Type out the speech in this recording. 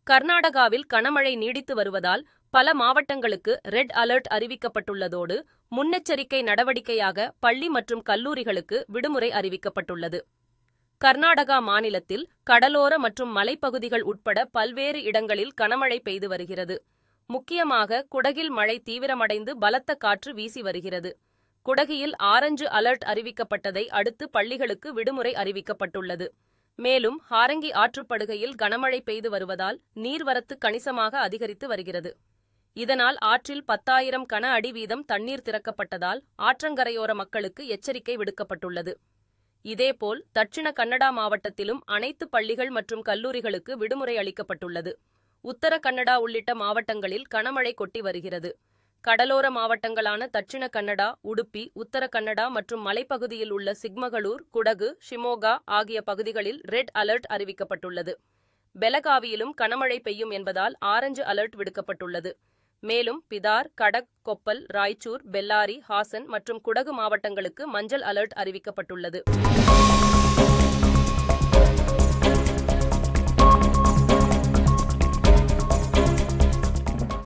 கர்நாடகாவில் கனமழை நீடித்து வருவதால் பல மாவட்டங்களுக்கு ரெட் அலர்ட் அறிவிக்கப்பட்டுள்ளதோடு முன்னெச்சரிக்கை நடவடிக்கையாக பள்ளி மற்றும் கல்லூரிகளுக்கு விடுமுறை அறிவிக்கப்பட்டுள்ளது. கர்நாடகா மாநிலத்தில் கடலோர மற்றும் மலைப்பகுதிகள் உட்பட பல்வேறு இடங்களில் கனமழை பெய்து வருகிறது. முக்கியமாக குடகில் மழை தீவிரமடைந்து பலத்த காற்று வீசி வருகிறது. குடகியில் ஆரஞ்சு அலர்ட் அறிவிக்கப்பட்டதை அடுத்து பள்ளிகளுக்கு விடுமுறை அறிவிக்கப்பட்டுள்ளது. மேலும் ஹாரங்கி ஆற்றுப்படுகையில் கனமழை பெய்து வருவதால் நீர்வரத்து கணிசமாக அதிகரித்து வருகிறது. இதனால் ஆற்றில் 10,000 கன அடி வீதம் தண்ணீர் திறக்கப்பட்டதால் ஆற்றங்கரையோர மக்களுக்கு எச்சரிக்கை விடுக்கப்பட்டுள்ளது. இதேபோல் தட்சிண கன்னடா மாவட்டத்திலும் அனைத்து பள்ளிகள் மற்றும் கல்லூரிகளுக்கு விடுமுறை அளிக்கப்பட்டுள்ளது. உத்தர கன்னடா உள்ளிட்ட மாவட்டங்களில் கனமழை கொட்டி வருகிறது. கடலோர மாவட்டங்களான தட்சிண கன்னடா, உடுப்பி, உத்தர கன்னடா மற்றும் மலைப்பகுதியில் உள்ள சிக்மகளூர், குடகு, ஷிமோகா ஆகிய பகுதிகளில் ரெட் அலர்ட் அறிவிக்கப்பட்டுள்ளது. பெலகாவியிலும் கனமழை பெய்யும் என்பதால் ஆரஞ்சு அலர்ட் விடுக்கப்பட்டுள்ளது. மேலும் பிதார், கடக், கொப்பல், ராய்ச்சூர், பெல்லாரி, ஹாசன் மற்றும் குடகு மாவட்டங்களுக்கு மஞ்சள் அலர்ட் அறிவிக்கப்பட்டுள்ளது.